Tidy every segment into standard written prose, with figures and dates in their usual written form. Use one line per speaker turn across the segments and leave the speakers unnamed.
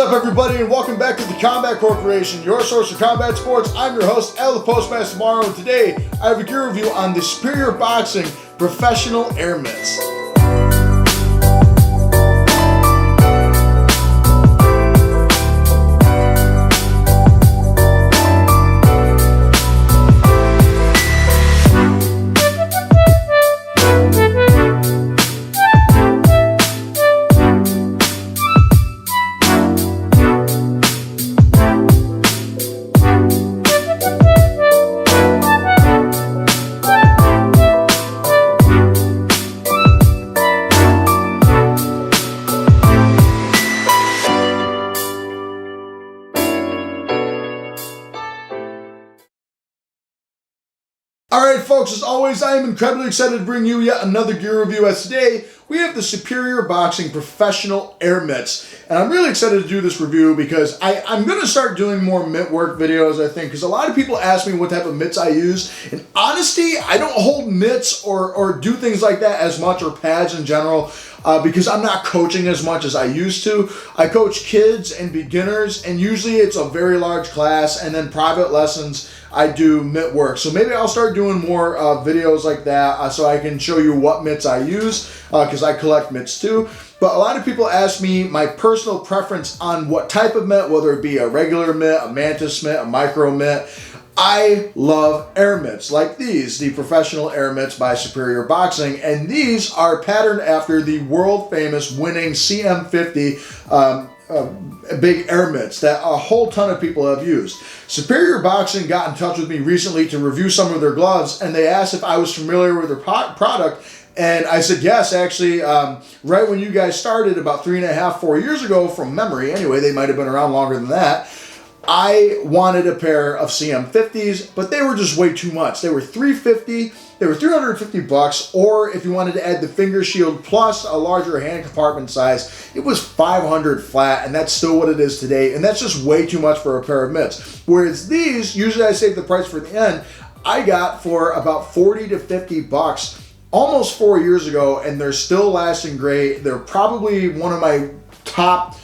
up, everybody, and welcome back to the Combat Corporation, your source for combat sports. I'm your host, El the Postmaster Morrow, and today I have a gear review on the Superior Boxing Professional Air Mitts. Alright folks, as always, I am incredibly excited to bring you yet another gear review, as today we have the Superior Boxing Professional Air Mitts. And I'm really excited to do this review because I'm going to start doing more mitt work videos, I think, because a lot of people ask me what type of mitts I use. And honestly, I don't hold mitts or do things like that as much, or pads in general, because I'm not coaching as much as I used to. I coach kids and beginners, and usually it's a very large class, and then private lessons I do mitt work. So maybe I'll start doing more videos like that so I can show you what mitts I use, because I collect mitts too. But a lot of people ask me my personal preference on what type of mitt, whether it be a regular mitt, a mantis mitt, a micro mitt. I love air mitts like these, the Professional Air Mitts by Superior Boxing, and these are patterned after the world famous winning CM50 big air mitts that a whole ton of people have used. Superior Boxing got in touch with me recently to review some of their gloves, and they asked if I was familiar with their product. And I said, yes, actually, right when you guys started about 3.5, 4 years ago, from memory anyway, they might have been around longer than that, I wanted a pair of CM50s, but they were just way too much. They were $350, they were $350, or if you wanted to add the finger shield plus a larger hand compartment size, it was $500 flat, and that's still what it is today, and that's just way too much for a pair of mitts. Whereas these, usually I save the price for the end, I got for about $40 to $50 almost 4 years ago, and they're still lasting great. They're probably one of my top,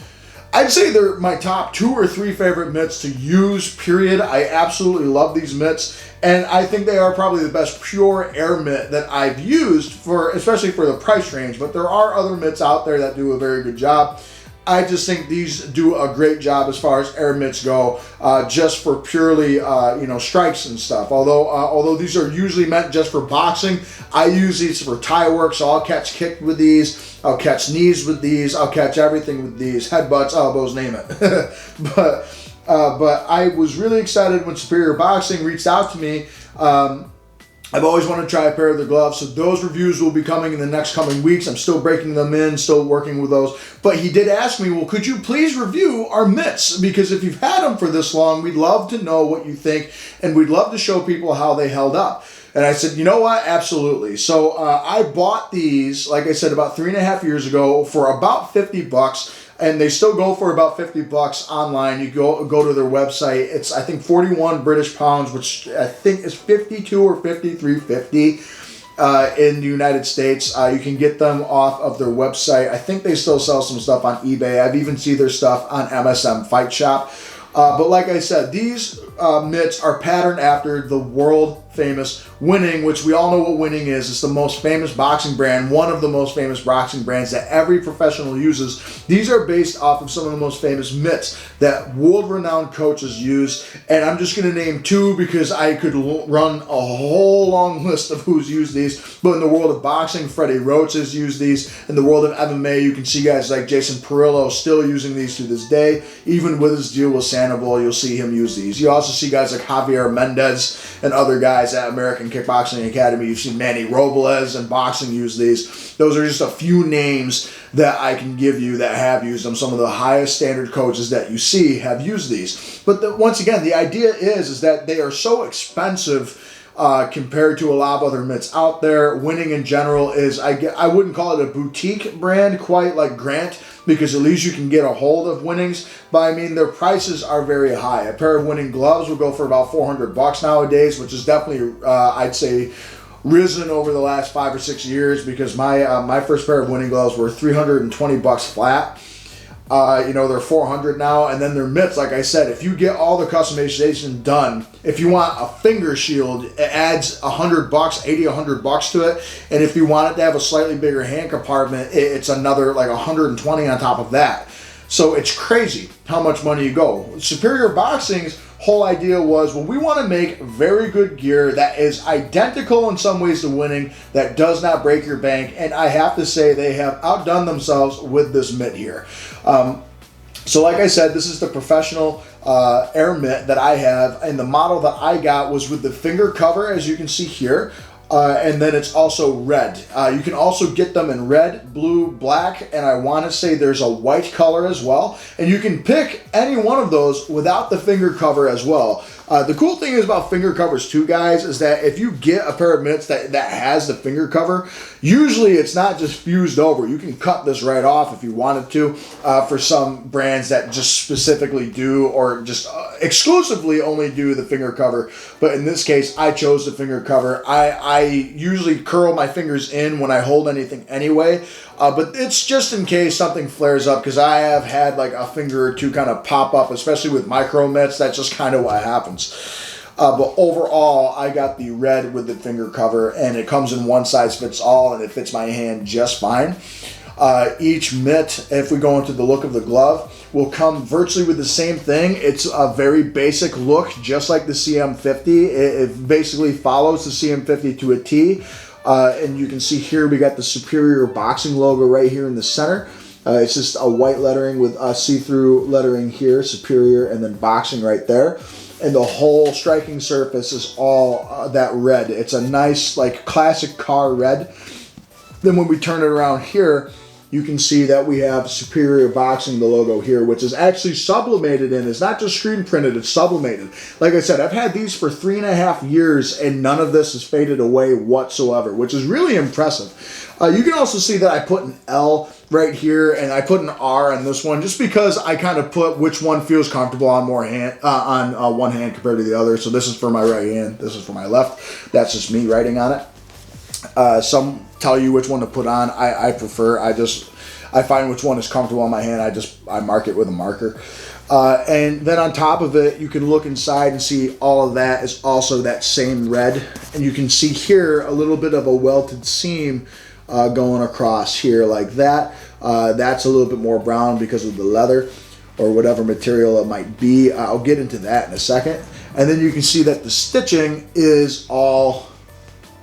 I'd say they're my top 2 or 3 favorite mitts to use, period. I absolutely love these mitts, and I think they are probably the best pure air mitt that I've used, for, especially for the price range. But there are other mitts out there that do a very good job. I just think these do a great job as far as air mitts go, just for purely, strikes and stuff. Although these are usually meant just for boxing, I use these for tie work, so I'll catch kick with these, I'll catch knees with these, I'll catch everything with these, headbutts, elbows, name it. But I was really excited when Superior Boxing reached out to me. I've always wanted to try a pair of their gloves, so those reviews will be coming in the next coming weeks. I'm still breaking them in, still working with those. But he did ask me, well, could you please review our mitts? Because if you've had them for this long, we'd love to know what you think, and we'd love to show people how they held up. And I said, you know what? Absolutely. So I bought these, like I said, about 3.5 years ago for about $50. And they still go for about $50 online. You go to their website. It's, I think, 41 British pounds, which I think is 52 or 53.50 in the United States. You can get them off of their website. I think they still sell some stuff on eBay. I've even seen their stuff on MSM Fight Shop. But like I said, these mitts are patterned after the world famous Winning, which we all know what Winning is. It's the most famous boxing brand, one of the most famous boxing brands that every professional uses. These are based off of some of the most famous mitts that world-renowned coaches use, and I'm just going to name 2 because I could run a whole long list of who's used these. But in the world of boxing, Freddie Roach has used these. In the world of MMA, you can see guys like Jason Perillo still using these to this day. Even with his deal with Sandoval, you'll see him use these. You also see guys like Javier Mendez and other guys at American Kickboxing Academy. You've seen Manny Robles in boxing use these. Those are just a few names that I can give you that have used them. Some of the highest standard coaches that you see have used these. But once again, the idea is that they are so expensive compared to a lot of other mitts out there. Winning in general is, I wouldn't call it a boutique brand quite like Grant, because at least you can get a hold of Winnings, but I mean their prices are very high. A pair of Winning gloves will go for about $400 nowadays, which is definitely I'd say risen over the last 5 or 6 years, because my first pair of Winning gloves were $320 flat. You know, they're $400 now, and then they're mitts. Like I said, if you get all the customization done, if you want a finger shield, it adds $100, $100 to it. And if you want it to have a slightly bigger hand compartment, it's another like $120 on top of that. So it's crazy how much money you go. Superior Boxing's whole idea was, well, we want to make very good gear that is identical in some ways to winning, that does not break your bank. And I have to say, they have outdone themselves with this mitt here. So like I said, this is the professional air mitt that I have, and the model that I got was with the finger cover, as you can see here. And then it's also red. You can also get them in red, blue, black, and I want to say there's a white color as well. And you can pick any one of those without the finger cover as well. The cool thing is about finger covers too, guys, is that if you get a pair of mitts that has the finger cover, usually it's not just fused over. You can cut this right off if you wanted to, for some brands that just specifically do, or just exclusively only do the finger cover. But in this case, I chose the finger cover. I usually curl my fingers in when I hold anything anyway, but it's just in case something flares up, because I have had like a finger or two kind of pop up, especially with micro mitts. That's just kind of what happens. But overall, I got the red with the finger cover, and it comes in one size fits all, and it fits my hand just fine. Each mitt, if we go into the look of the glove, will come virtually with the same thing. It's a very basic look, just like the CM50. It basically follows the CM50 to a T. And you can see here we got the Superior Boxing logo right here in the center. It's just a white lettering with see-through lettering here, Superior, and then Boxing right there. And the whole striking surface is all that red. It's a nice, like, classic car red. Then when we turn it around here, you can see that we have Superior Boxing, the logo here, which is actually sublimated in. It's not just screen printed, it's sublimated. Like I said, I've had these for 3.5 years, and none of this has faded away whatsoever, which is really impressive. You can also see that I put an L right here, and I put an R on this one, just because I kind of put which one feels comfortable on one hand compared to the other. So this is for my right hand, this is for my left. That's just me writing on it. Some tell you which one to put on. I prefer, I find which one is comfortable on my hand. I mark it with a marker. And then on top of it, you can look inside and see all of that is also that same red. And you can see here a little bit of a welted seam going across here like that. That's a little bit more brown because of the leather or whatever material it might be. I'll get into that in a second. And then you can see that the stitching is all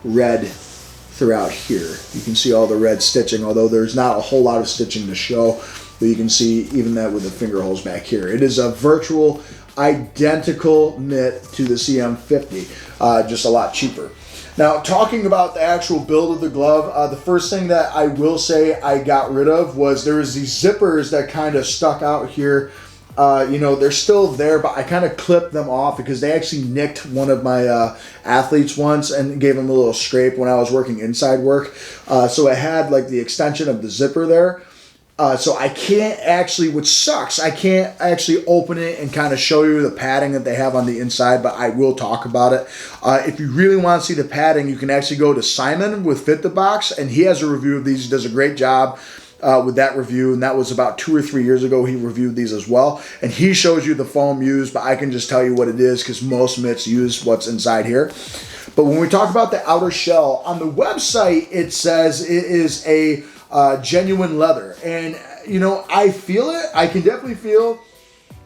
red throughout here. You can see all the red stitching, although there's not a whole lot of stitching to show, but you can see even that with the finger holes back here. It is a virtual identical mitt to the CM50, just a lot cheaper. Now, talking about the actual build of the glove, the first thing that I will say I got rid of was there was these zippers that kind of stuck out here. You know, they're still there, but I kind of clipped them off because they actually nicked one of my athletes once and gave him a little scrape when I was working inside work. So it had like the extension of the zipper there. So I can't actually, which sucks, I can't actually open it and kind of show you the padding that they have on the inside, but I will talk about it. If you really want to see the padding, you can actually go to Simon with Fit the Box, and he has a review of these. He does a great job with that review, and that was about 2 or 3 years ago. He reviewed these as well, and he shows you the foam used, but I can just tell you what it is because most mitts use what's inside here. But when we talk about the outer shell, on the website it says it is a genuine leather, and you know, I feel it. I can definitely feel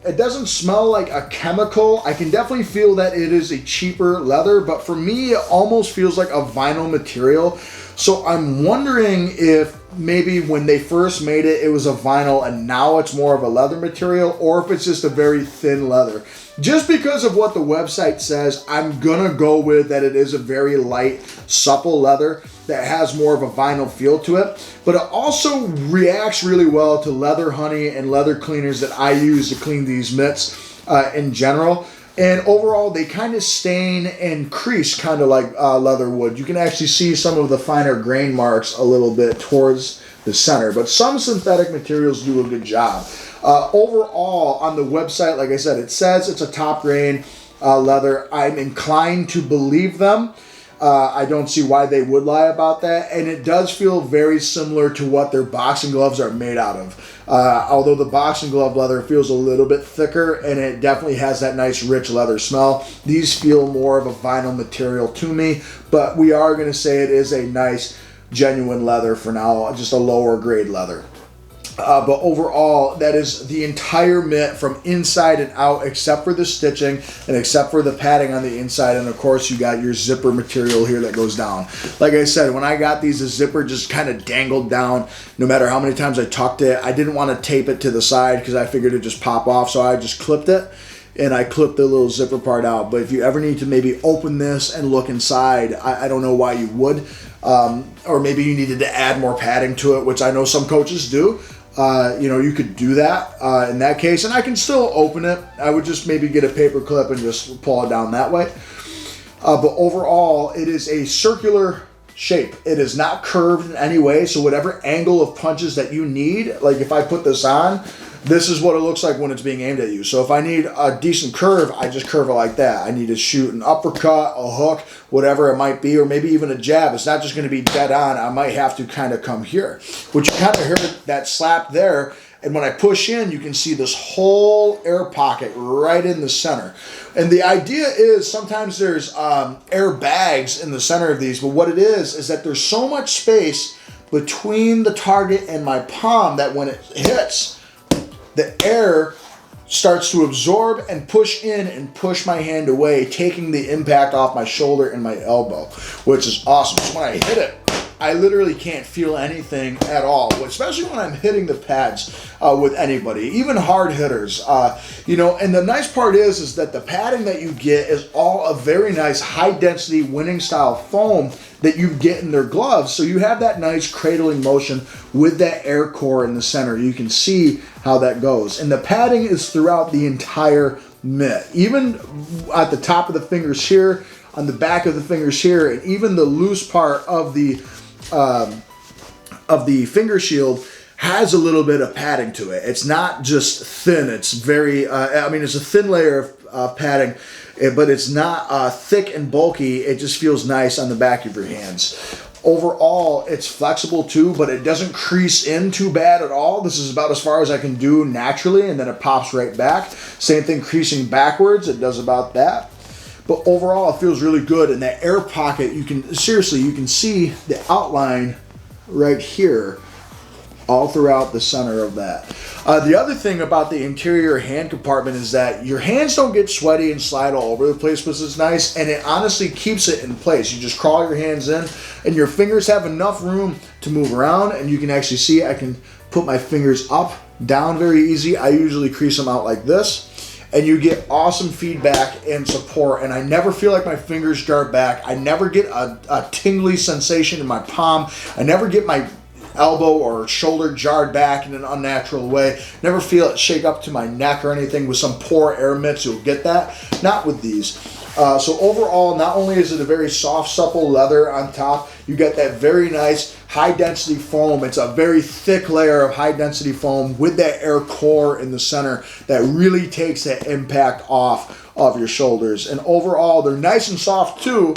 it. Doesn't smell like a chemical. I can definitely feel that it is a cheaper leather, but for me it almost feels like a vinyl material. So I'm wondering if maybe when they first made it, it was a vinyl and now it's more of a leather material, or if it's just a very thin leather. Just because of what the website says, I'm gonna go with that it is a very light, supple leather that has more of a vinyl feel to it. But it also reacts really well to leather honey and leather cleaners that I use to clean these mitts in general. And overall, they kind of stain and crease kind of like leather would. You can actually see some of the finer grain marks a little bit towards the center. But some synthetic materials do a good job. Overall, on the website, like I said, it says it's a top grain leather. I'm inclined to believe them. I don't see why they would lie about that. And it does feel very similar to what their boxing gloves are made out of. Although the boxing glove leather feels a little bit thicker and it definitely has that nice rich leather smell. These feel more of a vinyl material to me, but we are going to say it is a nice genuine leather for now, just a lower grade leather. But overall, that is the entire mitt from inside and out, except for the stitching and except for the padding on the inside. And of course, you got your zipper material here that goes down. Like I said, when I got these, the zipper just kind of dangled down no matter how many times I tucked it. I didn't want to tape it to the side because I figured it'd just pop off, so I just clipped it. And I clipped the little zipper part out. But if you ever need to maybe open this and look inside, I don't know why you would. Or maybe you needed to add more padding to it, which I know some coaches do. You could do that in that case, and I can still open it. I would just maybe get a paper clip and just pull it down that way. But overall, it is a circular shape. It is not curved in any way, so whatever angle of punches that you need, like if I put this on, this is what it looks like when it's being aimed at you. So if I need a decent curve, I just curve it like that. I need to shoot an uppercut, a hook, whatever it might be, or maybe even a jab. It's not just going to be dead on. I might have to kind of come here, which you kind of heard that slap there. And when I push in, you can see this whole air pocket right in the center. And the idea is sometimes there's air bags in the center of these, but what it is that there's so much space between the target and my palm that when it hits, the air starts to absorb and push in and push my hand away, taking the impact off my shoulder and my elbow, which is awesome. So when I hit it, I literally can't feel anything at all, especially when I'm hitting the pads with anybody, even hard hitters. And the nice part is that the padding that you get is all a very nice high-density winning style foam that you get in their gloves. So you have that nice cradling motion with that air core in the center. You can see how that goes. And the padding is throughout the entire mitt, even at the top of the fingers here, on the back of the fingers here, and even the loose part of the finger shield has a little bit of padding to it. It's not just thin. It's very, it's a thin layer of padding, but it's not thick and bulky. It just feels nice on the back of your hands. Overall, it's flexible too, but it doesn't crease in too bad at all. This is about as far as I can do naturally, and then it pops right back. Same thing creasing backwards. It does about that. But overall, it feels really good. And that air pocket, you can see the outline right here all throughout the center of that. The other thing about the interior hand compartment is that your hands don't get sweaty and slide all over the place, which is nice, and it honestly keeps it in place. You just crawl your hands in, and your fingers have enough room to move around, and you can actually see I can put my fingers up, down very easy. I usually crease them out like this. And you get awesome feedback and support, and I never feel like my fingers dart back. I never get a tingly sensation in my palm. I never get my elbow or shoulder jarred back in an unnatural way. Never feel it shake up to my neck or anything. With some poor air mitts, you'll get that. Not with these. So overall, not only is it a very soft, supple leather on top, you get that very nice high-density foam. It's a very thick layer of high-density foam with that air core in the center that really takes that impact off of your shoulders. And overall, they're nice and soft too,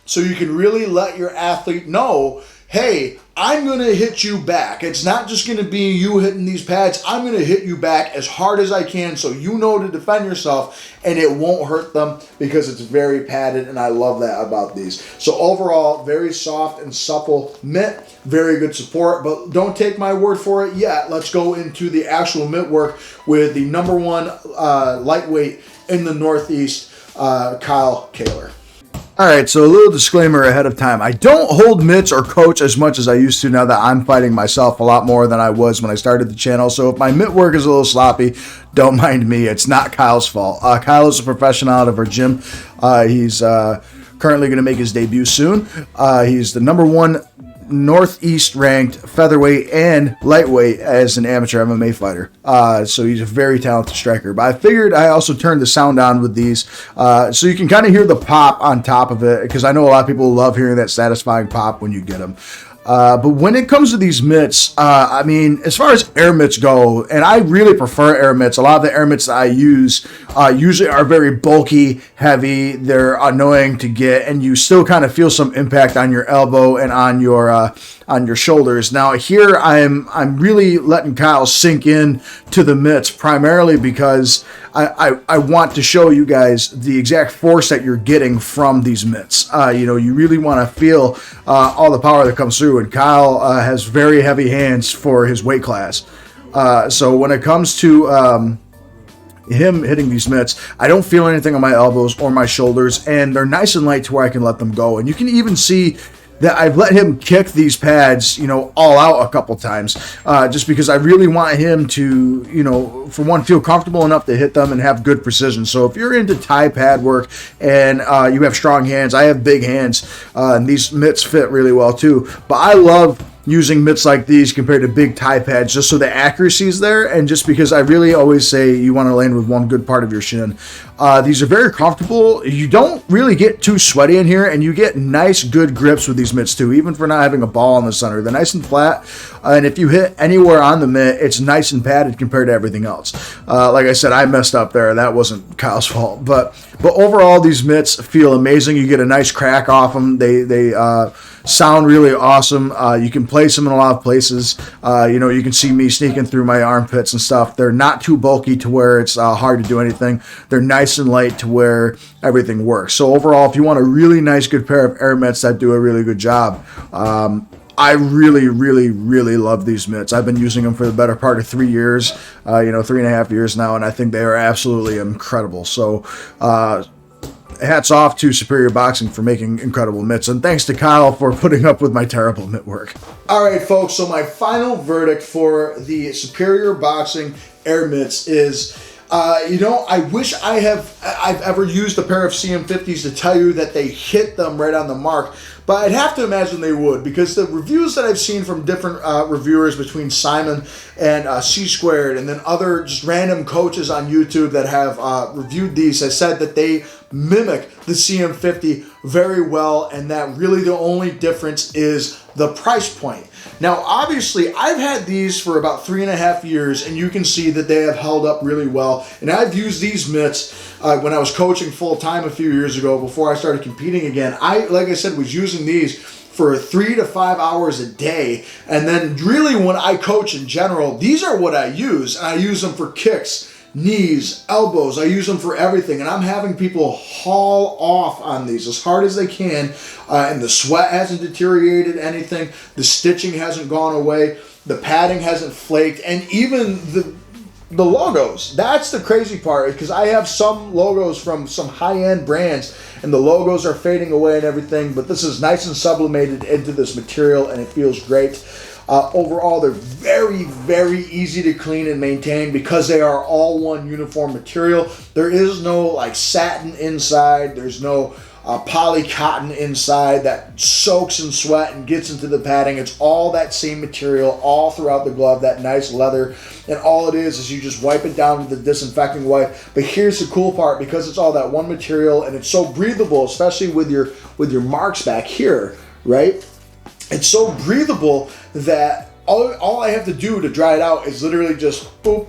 so you can really let your athlete know, hey, I'm going to hit you back. It's not just going to be you hitting these pads. I'm going to hit you back as hard as I can so you know to defend yourself, and it won't hurt them because it's very padded, and I love that about these. So overall, very soft and supple mitt, very good support, but don't take my word for it yet. Let's go into the actual mitt work with the #1 lightweight in the Northeast, Kyle Kaler.
All right, so a little disclaimer ahead of time. I don't hold mitts or coach as much as I used to now that I'm fighting myself a lot more than I was when I started the channel. So if my mitt work is a little sloppy, don't mind me. It's not Kyle's fault. Kyle is a professional out of our gym. He's currently going to make his debut soon. He's the #1 Northeast ranked featherweight and lightweight as an amateur MMA fighter. So he's a very talented striker. But I figured I also turned the sound on with these so you can kind of hear the pop on top of it, because I know a lot of people love hearing that satisfying pop when you get them. But when it comes to these mitts, I mean, as far as air mitts go, and I really prefer air mitts. A lot of the air mitts that I use usually are very bulky, heavy. They're annoying to get, and you still kind of feel some impact on your elbow and on your shoulders. Now here I'm really letting Kyle sink in to the mitts, primarily because I want to show you guys the exact force that you're getting from these mitts. You really want to feel all the power that comes through, and Kyle has very heavy hands for his weight class. So when it comes to him hitting these mitts, I don't feel anything on my elbows or my shoulders, and they're nice and light to where I can let them go. And you can even see that I've let him kick these pads, all out a couple times, just because I really want him to, for one, feel comfortable enough to hit them and have good precision. So if you're into Thai pad work and you have strong hands, I have big hands, and these mitts fit really well too. But I love using mitts like these compared to big Thai pads, just so the accuracy is there, and just because I really always say you want to land with one good part of your shin. These are very comfortable. You don't really get too sweaty in here, and you get nice, good grips with these mitts too, even for not having a ball in the center. They're nice and flat, and if you hit anywhere on the mitt, it's nice and padded compared to everything else. Like I said, I messed up there. That wasn't Kyle's fault, but overall, these mitts feel amazing. You get a nice crack off them. They sound really awesome. You can place them in a lot of places. You can see me sneaking through my armpits and stuff. They're not too bulky to where it's hard to do anything. They're nice and light to where everything works. So overall, if you want a really nice, good pair of air mitts that do a really good job, I really, really, really love these mitts. I've been using them for the better part of 3 years, 3.5 years now, and I think they are absolutely incredible. So, hats off to Superior Boxing for making incredible mitts, and thanks to Kyle for putting up with my terrible mitt work.
All right, folks, so my final verdict for the Superior Boxing air mitts is, I wish I've ever used a pair of CM50s to tell you that they hit them right on the mark, but I'd have to imagine they would, because the reviews that I've seen from different reviewers between Simon and C Squared, and then other just random coaches on YouTube that have reviewed these, has said that they mimic the CM50 very well, and that really the only difference is the price point. Now, obviously, I've had these for about 3.5 years, and you can see that they have held up really well. And I've used these mitts when I was coaching full-time a few years ago before I started competing again. Like I said, was using these for 3 to 5 hours a day. And then really when I coach in general, these are what I use. And I use them for kicks, knees, elbows. I use them for everything, and I'm having people haul off on these as hard as they can, and the sweat hasn't deteriorated anything, the stitching hasn't gone away, the padding hasn't flaked, and even the logos. That's the crazy part, because I have some logos from some high-end brands, and the logos are fading away and everything, but this is nice and sublimated into this material, and it feels great. Overall, they're very, very easy to clean and maintain because they are all one uniform material. There is no like satin inside. There's no poly cotton inside that soaks in sweat and gets into the padding. It's all that same material all throughout the glove, that nice leather. And all it is you just wipe it down with the disinfecting wipe. But here's the cool part, because it's all that one material and it's so breathable, especially with your marks back here, right? It's so breathable that all I have to do to dry it out is literally just boop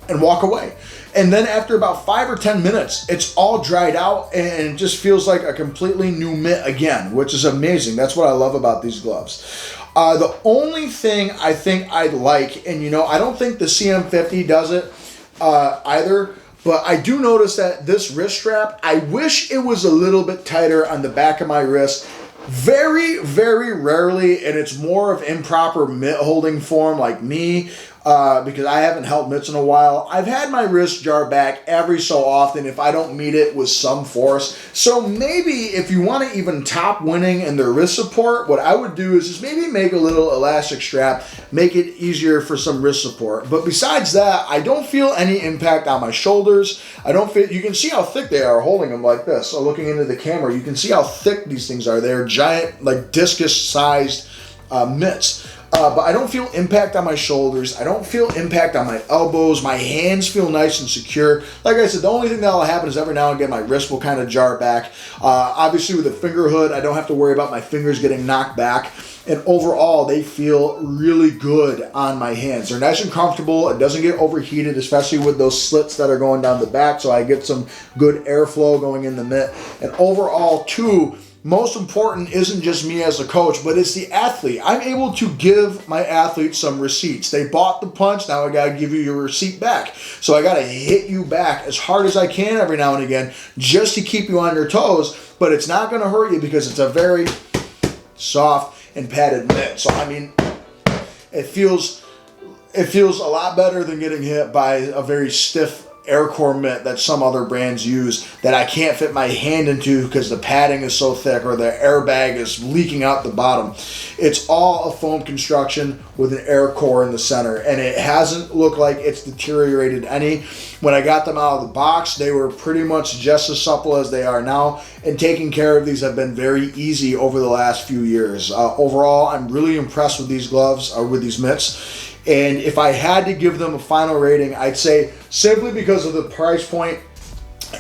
and walk away. And then after about 5 or 10 minutes, it's all dried out and it just feels like a completely new mitt again, which is amazing. That's what I love about these gloves. The only thing I think I'd like, and I don't think the CM50 does it either, but I do notice that this wrist strap, I wish it was a little bit tighter on the back of my wrist. Very, very rarely, and it's more of improper mitt holding form like me, because I haven't held mitts in a while. I've had my wrist jar back every so often if I don't meet it with some force. So maybe if you want to even top winning and the wrist support, what I would do is just maybe make a little elastic strap, make it easier for some wrist support. But besides that, I don't feel any impact on my shoulders. You can see how thick they are holding them like this. So looking into the camera, you can see how thick these things are. They're giant, like discus-sized mitts. But I don't feel impact on my shoulders. I don't feel impact on my elbows. My hands feel nice and secure. Like I said, the only thing that'll happen is every now and again my wrist will kind of jar back. Obviously with the finger hood, I don't have to worry about my fingers getting knocked back. And overall, they feel really good on my hands. They're nice and comfortable. It doesn't get overheated, especially with those slits that are going down the back. So I get some good airflow going in the mitt. And overall, too, most important isn't just me as a coach, but it's the athlete. I'm able to give my athletes some receipts. They bought the punch, now I gotta give you your receipt back. So I gotta hit you back as hard as I can every now and again just to keep you on your toes, but it's not gonna hurt you because it's a very soft and padded mitt. So I mean, it feels a lot better than getting hit by a very stiff Aircore mitt that some other brands use that I can't fit my hand into because the padding is so thick or the airbag is leaking out the bottom. It's all a foam construction with an Aircore in the center, and it hasn't looked like it's deteriorated any. When I got them out of the box, they were pretty much just as supple as they are now, and taking care of these have been very easy over the last few years. Overall, I'm really impressed with these gloves, or with these mitts. And if I had to give them a final rating, I'd say simply because of the price point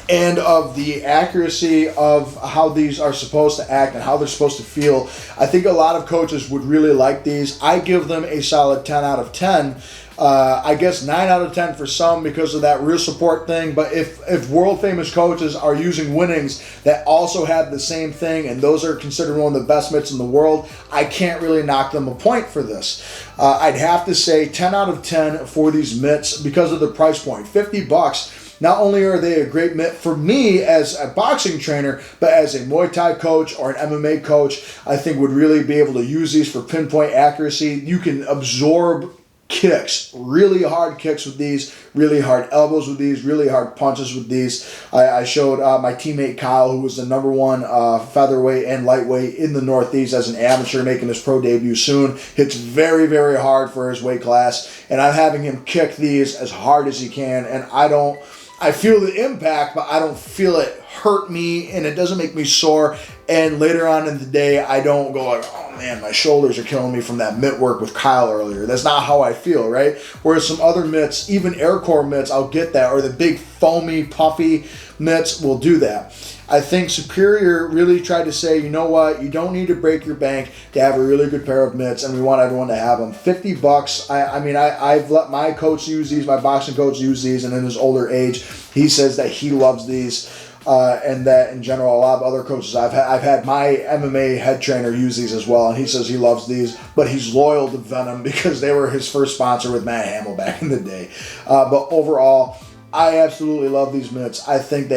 and of the accuracy of how these are supposed to act and how they're supposed to feel, I think a lot of coaches would really like these. I give them a solid 10 out of 10. I guess 9 out of 10 for some because of that rear support thing. But if world famous coaches are using Winnings that also have the same thing, and those are considered one of the best mitts in the world, I can't really knock them a point for this. I'd have to say 10 out of 10 for these mitts because of the price point. $50. Not only are they a great mitt for me as a boxing trainer, but as a Muay Thai coach or an MMA coach, I think would really be able to use these for pinpoint accuracy. You can absorb kicks, really hard kicks with these, really hard elbows with these, really hard punches with these. I showed my teammate Kyle, who was the #1 featherweight and lightweight in the Northeast as an amateur, making his pro debut soon. Hits very, very hard for his weight class, and I'm having him kick these as hard as he can, and I feel the impact, but I don't feel it hurt me, and it doesn't make me sore. And later on in the day, I don't go like, oh man, my shoulders are killing me from that mitt work with Kyle earlier. That's not how I feel, right? Whereas some other mitts, even Aircore mitts, I'll get that, or the big foamy, puffy mitts will do that. I think Superior really tried to say, you know what, you don't need to break your bank to have a really good pair of mitts, and we want everyone to have them. $50. I've let my coach use these, my boxing coach use these, and in his older age, he says that he loves these. And that in general, a lot of other coaches, I've had my MMA head trainer use these as well, and he says he loves these, but he's loyal to Venom because they were his first sponsor with Matt Hamill back in the day. But overall, I absolutely love these mitts. I think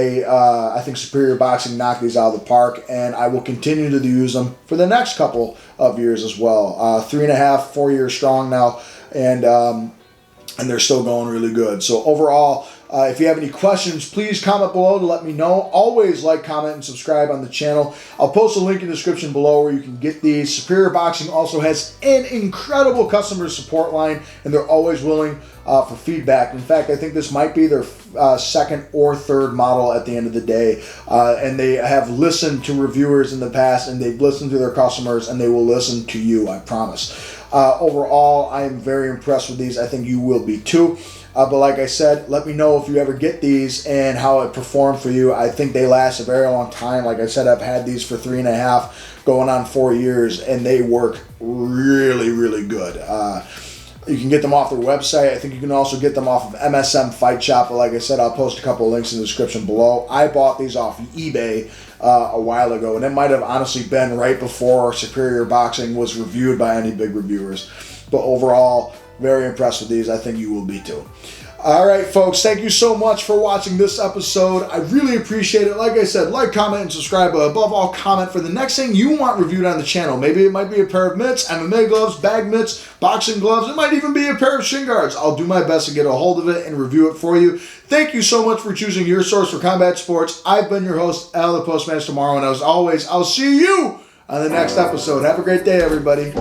Superior Boxing knocked these out of the park, and I will continue to use them for the next couple of years as well. 3.5, 4 years strong now, and they're still going really good. So overall, if you have any questions, please comment below to let me know. Always like, comment, and subscribe on the channel. I'll post a link in the description below where you can get these. Superior Boxing also has an incredible customer support line, and they're always willing for feedback. In fact, I think this might be their second or third model at the end of the day. And they have listened to reviewers in the past, and they've listened to their customers, and they will listen to you, I promise. Overall, I am very impressed with these. I think you will be too. But like I said, let me know if you ever get these and how it performed for you. I think they last a very long time. Like I said, I've had these for 3.5, going on 4 years, and they work really, really good. You can get them off their website. I think you can also get them off of MSM Fight Shop. But like I said, I'll post a couple of links in the description below. I bought these off eBay a while ago, and it might have honestly been right before Superior Boxing was reviewed by any big reviewers. But overall, very impressed with these. I think you will be too. All right, folks, thank you so much for watching this episode. I really appreciate it. Like I said, like, comment, and subscribe. But above all, comment for the next thing you want reviewed on the channel. Maybe it might be a pair of mitts, MMA gloves, bag mitts, boxing gloves. It might even be a pair of shin guards. I'll do my best to get a hold of it and review it for you. Thank you so much for choosing your source for combat sports. I've been your host, Al the Postmaster Morrow, and as always, I'll see you on the next episode. Have a great day, everybody.